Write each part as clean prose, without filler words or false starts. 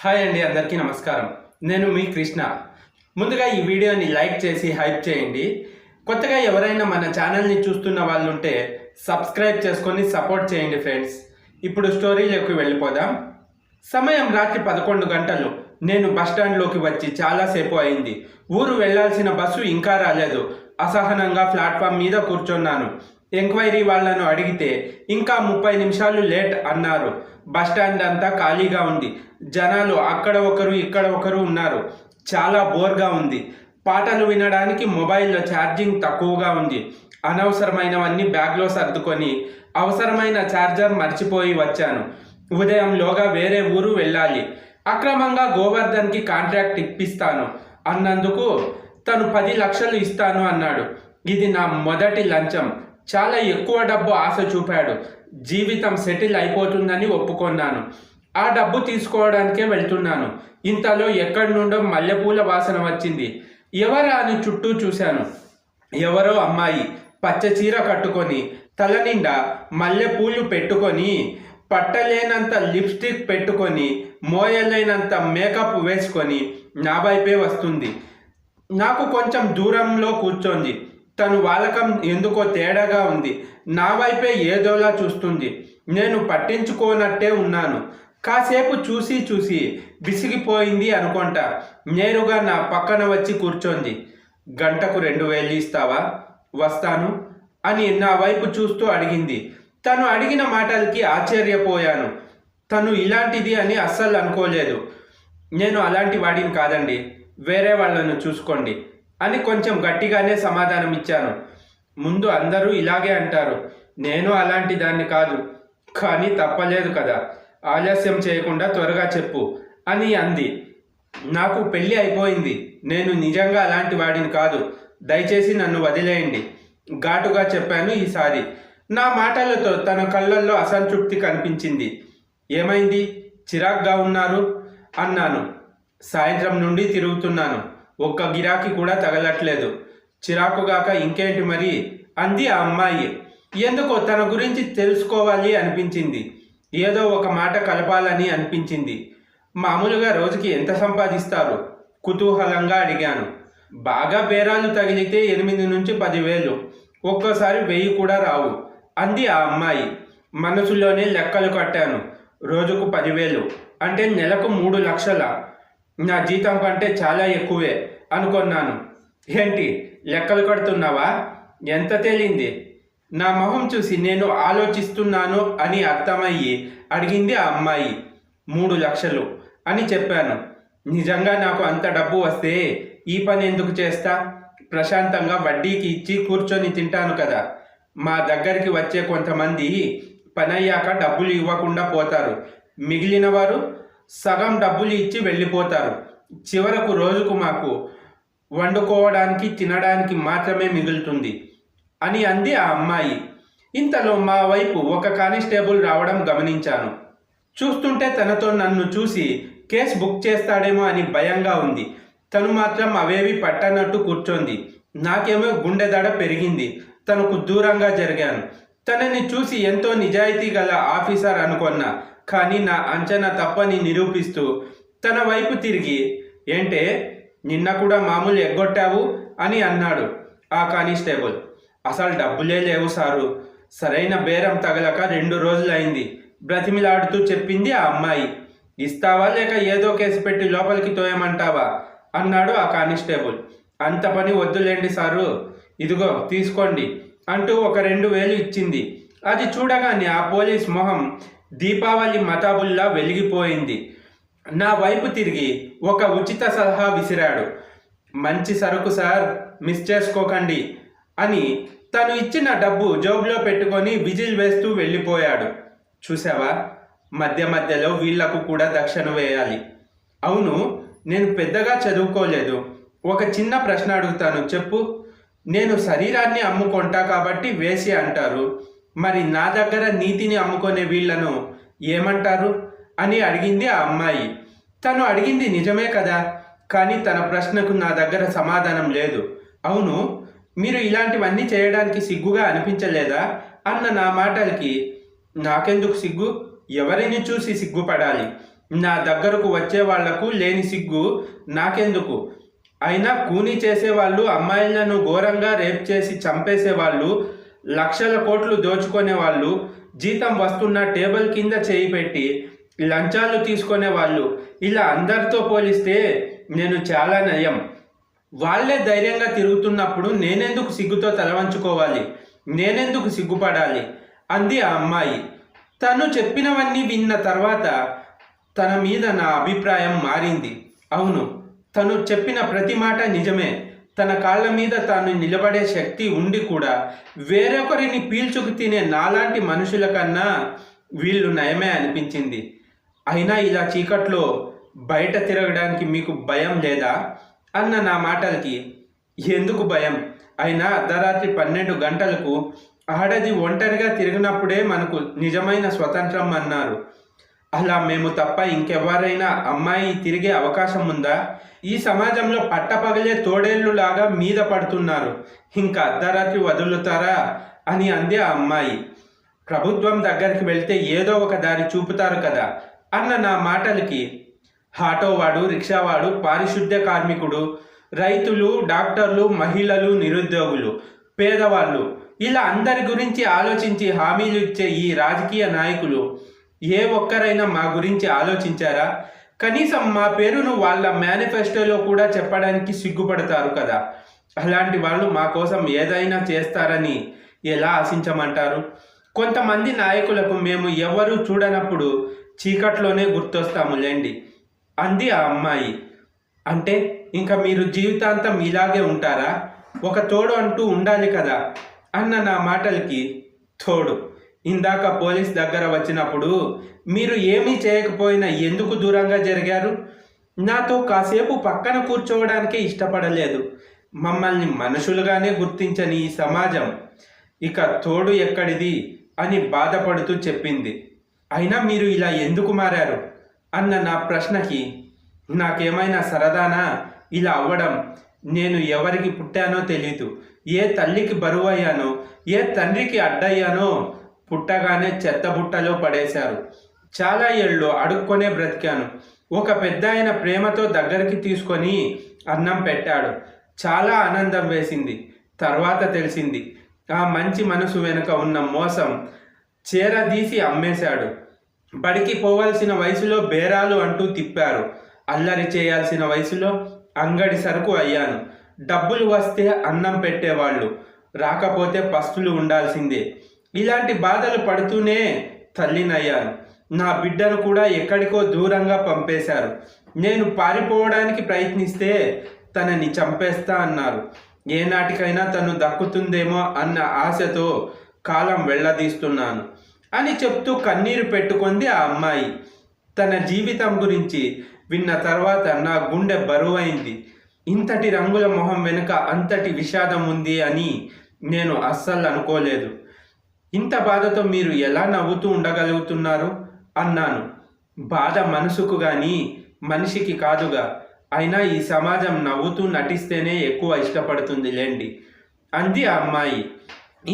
Hi అండి, అందరికీ నమస్కారం. నేను మీ కృష్ణ. ముందుగా ఈ వీడియోని లైక్ చేసి హైప్ చేయండి. కొత్తగా ఎవరైనా మన ఛానల్ని చూస్తున్న వాళ్ళు ఉంటే సబ్స్క్రైబ్ చేసుకొని సపోర్ట్ చేయండి ఫ్రెండ్స్. ఇప్పుడు స్టోరీలోకి వెళ్ళిపోదాం. సమయం రాత్రి 11 గంటలు. నేను బస్టాండ్లోకి వచ్చి చాలాసేపు అయింది. ఊరు వెళ్లాల్సిన బస్సు ఇంకా రాలేదు. అసహనంగా ప్లాట్ఫామ్ మీద కూర్చున్నాను. ఎంక్వైరీ వాళ్ళను అడిగితే ఇంకా 30 నిమిషాలు లేట్ అన్నారు. బస్టాండ్ అంతా ఖాళీగా ఉంది. జనాలు అక్కడ ఒకరు ఇక్కడ ఒకరు ఉన్నారు. చాలా బోర్గా ఉంది. పాటలు వినడానికి మొబైల్లో ఛార్జింగ్ తక్కువగా ఉంది. అనవసరమైనవన్నీ బ్యాగ్లో సర్దుకొని అవసరమైన ఛార్జర్ మర్చిపోయి వచ్చాను. ఉదయంలోగా వేరే ఊరు వెళ్ళాలి. అక్రమంగా గోవర్ధన్కి కాంట్రాక్ట్ ఇప్పిస్తాను అన్నందుకు తను 10 లక్షలు ఇస్తాను అన్నాడు. ఇది నా మొదటి లంచం. చాలా ఎక్కువ డబ్బు ఆశ చూపాడు. జీవితం సెటిల్ అయిపోతుందని ఒప్పుకొన్నాను. ఆ డబ్బు తీసుకోవడానికే వెళ్తున్నాను. ఇంతలో ఎక్కడి నుండో మల్లెపూల వాసన వచ్చింది. ఎవరా అని చుట్టూ చూశాను. ఎవరో అమ్మాయి పచ్చ చీర కట్టుకొని తల నిండా మల్లెపూలు పెట్టుకొని పట్టలేనంత లిప్స్టిక్ పెట్టుకొని మోయలేనంత మేకప్ వేసుకొని నా వైపే వస్తుంది. నాకు కొంచెం దూరంలో కూర్చోంది. తను వాలకం ఎందుకో తేడాగా ఉంది. నా వైపే ఏదోలా చూస్తుంది. నేను పట్టించుకోనట్టే ఉన్నాను. కాసేపు చూసి చూసి విసిగిపోయింది అనుకుంటా. నేరుగా నా పక్కన వచ్చి కూర్చోంది. గంటకు 2000 ఇస్తావా? వస్తాను అని నా వైపు చూస్తూ అడిగింది. తను అడిగిన మాటలకి ఆశ్చర్యపోయాను. తను ఇలాంటిది అని అస్సలు అనుకోలేదు. నేను అలాంటి వాడిని కాదండి, వేరే వాళ్ళను చూసుకోండి అని కొంచెం గట్టిగానే సమాధానం ఇచ్చాను. ముందు అందరూ ఇలాగే అంటారు. నేను అలాంటి దాన్ని కాదు, కానీ తప్పలేదు కదా, ఆలస్యం చేయకుండా త్వరగా చెప్పు అని అంది. నాకు పెళ్ళి అయిపోయింది. నేను నిజంగా అలాంటి వాడిని కాదు. దయచేసి నన్ను వదిలేయండి ఘాటుగా చెప్పాను ఈసారి. నా మాటలతో తన కళ్ళల్లో అసంతృప్తి కనిపించింది. ఏమైంది, చిరాగ్గా ఉన్నారు అన్నాను. సాయంత్రం నుండి తిరుగుతున్నాను. ఒక్క గిరాకీ కూడా తగలట్లేదు. చిరాకుగాక ఇంకేంటి మరి అంది ఆ అమ్మాయి. ఎందుకో తన గురించి తెలుసుకోవాలి అనిపించింది. ఏదో ఒక మాట కలపాలని అనిపించింది. మామూలుగా రోజుకి ఎంత సంపాదిస్తారు? కుతూహలంగా అడిగాను. బాగా బేరాలు తగిలితే 8 నుంచి 10,000, ఒక్కోసారి 1000 కూడా రావు అంది ఆ అమ్మాయి. మనసులోనే లెక్కలు కట్టాను. రోజుకు 10,000 అంటే నెలకు 3 లక్షల. నా జీతం కంటే చాలా ఎక్కువే అనుకున్నాను. ఏంటి లెక్కలు కడుతున్నావా? ఎంత తేలింది? నా మొహం చూసి నేను ఆలోచిస్తున్నాను అని అర్థమయ్యి అడిగింది ఆ అమ్మాయి. 3 లక్షలు అని చెప్పాను. నిజంగా నాకు అంత డబ్బు వస్తే ఈ పని ఎందుకు చేస్తా? ప్రశాంతంగా వడ్డీకి ఇచ్చి కూర్చొని తింటాను కదా. మా దగ్గరికి వచ్చే కొంతమంది పనయ్యాక డబ్బులు ఇవ్వకుండా పోతారు. మిగిలిన వారు సగం డబ్బులు ఇచ్చి వెళ్ళిపోతారు. చివరకు రోజుకు మాకు వండుకోవడానికి తినడానికి మాత్రమే మిగులుతుంది అని అంది ఆ అమ్మాయి. ఇంతలో మా వైపు ఒక కానిస్టేబుల్ రావడం గమనించాను. చూస్తుంటే తనతో నన్ను చూసి కేసు బుక్ చేస్తాడేమో అని భయంగా ఉంది. తను మాత్రం అవేవి పట్టనట్టు కూర్చోంది. నాకేమో గుండె దడ పెరిగింది. తనకు దూరంగా జరిగాను. తనని చూసి ఎంతో నిజాయితీ గల ఆఫీసర్ అనుకున్నా. కానీ నా అంచనా తప్పని నిరూపిస్తూ తన వైపు తిరిగి, ఏంటే నిన్న కూడా మామూలు ఎగ్గొట్టావు అని అన్నాడు ఆ కానిస్టేబుల్. అసలు డబ్బులే లేవు సారు. సరైన బేరం తగలక 2 రోజులైంది బ్రతిమిలాడుతూ చెప్పింది ఆ అమ్మాయి. ఇస్తావా లేక ఏదో కేసు పెట్టి లోపలికి తోయమంటావా అన్నాడు ఆ కానిస్టేబుల్. అంత పని వద్దులేండి సారు, ఇదిగో తీసుకోండి అంటూ ఒక 2,000 ఇచ్చింది. అది చూడగానే ఆ పోలీస్ మొహం దీపావళి మతాబుల్లా వెలిగిపోయింది. నా వైపు తిరిగి ఒక ఉచిత సలహా విసిరాడు. మంచి సరుకు సార్, మిస్ చేసుకోకండి అని తను ఇచ్చిన డబ్బు జోబులో పెట్టుకొని విజిల్ వేస్తూ వెళ్ళిపోయాడు. చూసావా, మధ్య మధ్యలో వీళ్లకు కూడా దక్షిణ వేయాలి. అవును, నేను పెద్దగా చదువుకోలేదు. ఒక చిన్న ప్రశ్న అడుగుతాను, చెప్పు. నేను శరీరాన్ని అమ్ముకుంటా కాబట్టి వేసి అంటారు. మరి నా దగ్గర నీతిని అమ్ముకునే వీళ్లను ఏమంటారు అని అడిగింది ఆ అమ్మాయి. తను అడిగింది నిజమే కదా, కానీ తన ప్రశ్నకు నా దగ్గర సమాధానం లేదు. అవును, మీరు ఇలాంటివన్నీ చేయడానికి సిగ్గుగా అనిపించలేదా అన్న నా మాటలకి, నాకెందుకు సిగ్గు? ఎవరిని చూసి సిగ్గుపడాలి? నా దగ్గరకు వచ్చే వాళ్లకు లేని సిగ్గు నాకెందుకు? అయినా కూని చేసేవాళ్ళు, అమ్మాయిలను ఘోరంగా రేప్ చేసి చంపేసేవాళ్ళు, లక్షల కోట్లు దోచుకునే వాళ్ళు, జీతం వస్తున్న టేబుల్ కింద చేయి పెట్టి లంచాలు తీసుకునే వాళ్ళు, ఇలా అందరితో పోలిస్తే నేను చాలా నయం. వాళ్ళే ధైర్యంగా తిరుగుతున్నప్పుడు నేనెందుకు సిగ్గుతో తలవంచుకోవాలి? నేనెందుకు సిగ్గుపడాలి? అంది ఆ అమ్మాయి. తను చెప్పినవన్నీ విన్న తర్వాత తన మీద నా అభిప్రాయం మారింది. అవును, తను చెప్పిన ప్రతి మాట నిజమే. తన కాళ్ళ మీద తాను నిలబడే శక్తి ఉండి కూడా వేరొకరిని పీల్చుకు తినే నాలాంటి మనుషుల కన్నా వీళ్ళు నయమే అనిపించింది. అయినా ఇలా చీకట్లో బయట తిరగడానికి మీకు భయం లేదా అన్న నా మాటలకి, ఎందుకు భయం? అయినా అర్ధరాత్రి 12 గంటలకు ఆడది ఒంటరిగా తిరిగినప్పుడే మనకు నిజమైన స్వతంత్రం అన్నారు. అలా మేము తప్ప ఇంకెవరైనా అమ్మాయి తిరిగే అవకాశం ఉందా? ఈ సమాజంలో పట్టపగలే తోడేళ్లులాగా మీద పడుతున్నారు. ఇంకా అర్ధరాత్రి వదులుతారా అని అంది ఆ అమ్మాయి. ప్రభుత్వం దగ్గరికి వెళ్తే ఏదో ఒక దారి చూపుతారు కదా అన్న నా మాటలకి, ఆటోవాడు, రిక్షావాడు, పారిశుద్ధ్య కార్మికుడు, రైతులు, డాక్టర్లు, మహిళలు, నిరుద్యోగులు, పేదవాళ్ళు, ఇలా అందరి గురించి ఆలోచించి హామీలు ఇచ్చే ఈ రాజకీయ నాయకులు ఏ ఒక్కరైనా మా గురించి ఆలోచించారా? కనీసం మా పేరును వాళ్ళ మేనిఫెస్టోలో కూడా చెప్పడానికి సిగ్గుపడతారు కదా. అలాంటి వాళ్ళు మా కోసం ఏదైనా చేస్తారని ఎలా ఆశించమంటారు? కొంతమంది నాయకులకు మేము ఎవరూ చూడనప్పుడు చీకట్లోనే గుర్తొస్తాములేండి అంది ఆ అమ్మాయి. అంటే ఇంకా మీరు జీవితాంతం ఇలాగే ఉంటారా? ఒక తోడు అంటూ ఉండాలి కదా అన్న నా మాటలకి, తోడు? ఇందాక పోలీస్ దగ్గర వచ్చినప్పుడు మీరు ఏమీ చేయకపోయినా ఎందుకు దూరంగా జరిగారు? నాతో కాసేపు పక్కన కూర్చోవడానికే ఇష్టపడలేదు. మమ్మల్ని మనుషులుగానే గుర్తించని ఈ సమాజం ఇక తోడు ఎక్కడిది అని బాధపడుతూ చెప్పింది. అయినా మీరు ఇలా ఎందుకు మారారు అన్న నా ప్రశ్నకి, నాకేమైనా సరదానా ఇలా అవ్వడం? నేను ఎవరికి పుట్టానో తెలీదు. ఏ తల్లికి బరువయ్యానో, ఏ తండ్రికి అడ్డయ్యానో పుట్టగానే చెత్తబుట్టలో పడేశారు. చాలా ఏళ్ళు అడుక్కొనే బ్రతికాను. ఒక పెద్ద ఆయన ప్రేమతో దగ్గరికి తీసుకొని అన్నం పెట్టాడు. చాలా ఆనందం వేసింది. తర్వాత తెలిసింది ఆ మంచి మనసు వెనుక ఉన్న మోసం. చీరదీసి అమ్మేశాడు. బడికి పోవాల్సిన వయసులో బేరాలు అంటూ తిప్పారు. అల్లరి చేయాల్సిన వయసులో అంగడి సరుకు అయ్యాను. డబ్బులు వస్తే అన్నం పెట్టేవాళ్ళు, రాకపోతే పస్తులు ఉండాల్సిందే. ఇలాంటి బాధలు పడుతూనే తల్లినయ్యాను. నా బిడ్డను కూడా ఎక్కడికో దూరంగా పంపేశారు. నేను పారిపోవడానికి ప్రయత్నిస్తే తనని చంపేస్తా అన్నారు. ఏనాటికైనా తను దక్కుతుందేమో అన్న ఆశతో కాలం వెళ్ళదీస్తున్నాను అని చెప్తూ కన్నీరు పెట్టుకుంది ఆ అమ్మాయి. తన జీవితం గురించి విన్న తర్వాత నా గుండె బరువైంది. ఇంతటి రంగుల మొహం వెనుక అంతటి విషాదం ఉంది అని నేను అస్సలు అనుకోలేదు. ఇంత బాధతో మీరు ఎలా నవ్వుతూ ఉండగలుగుతున్నారు అన్నాను. బాధ మనసుకు కానీ మనిషికి కాదుగా. అయినా ఈ సమాజం నవ్వుతూ నటిస్తేనే ఎక్కువ ఇష్టపడుతుంది లేండి అంది ఆ అమ్మాయి.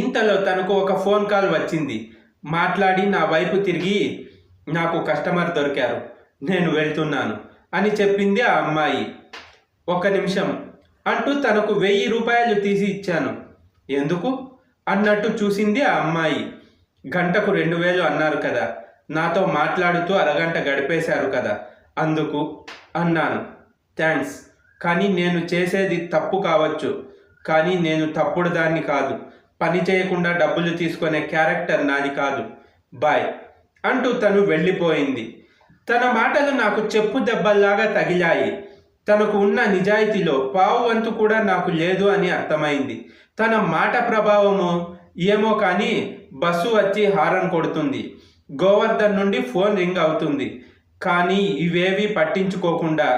ఇంతలో తనకు ఒక ఫోన్ కాల్ వచ్చింది. మాట్లాడి నా వైపు తిరిగి, నాకు కస్టమర్ దొరికారు, నేను వెళ్తున్నాను అని చెప్పింది ఆ అమ్మాయి. 1 నిమిషం అంటూ తనకు 1000 రూపాయలు తీసి ఇచ్చాను. ఎందుకు అన్నట్టు చూసింది ఆ అమ్మాయి. గంటకు 2000 అన్నారు కదా, నాతో మాట్లాడుతూ అరగంట గడిపేశారు కదా, అందుకు అన్నాను. థ్యాంక్స్, కానీ నేను చేసేది తప్పు కావచ్చు, కానీ నేను తప్పుడు దాన్ని కాదు. పని చేయకుండా డబ్బులు తీసుకునే క్యారెక్టర్ నాది కాదు. బాయ్ అంటూ తను వెళ్ళిపోయింది. తన మాటలు నాకు చెప్పు దెబ్బల్లాగా తగిలాయి. తనకు ఉన్న నిజాయితీలో పావు వంతు కూడా నాకు లేదు అని అర్థమైంది. తన మాట ప్రభావమో ఏమో కానీ బస్సు వచ్చి హారన్ కొడుతుంది. గోవర్ధన్ నుండి ఫోన్ రింగ్ అవుతుంది. కానీ ఇవేవి పట్టించుకోకుండా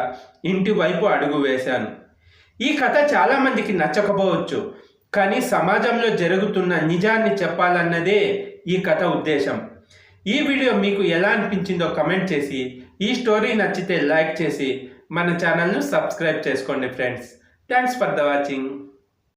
ఇంటి వైపు అడుగు వేశాను. ఈ కథ చాలామందికి నచ్చకపోవచ్చు, కానీ సమాజంలో జరుగుతున్న నిజాన్ని చెప్పాలన్నదే ఈ కథ ఉద్దేశం. ఈ వీడియో మీకు ఎలా అనిపించిందో కమెంట్ చేసి, ఈ స్టోరీ నచ్చితే లైక్ చేసి మన ఛానల్ను సబ్స్క్రైబ్ చేసుకోండి friends. Thanks for the watching.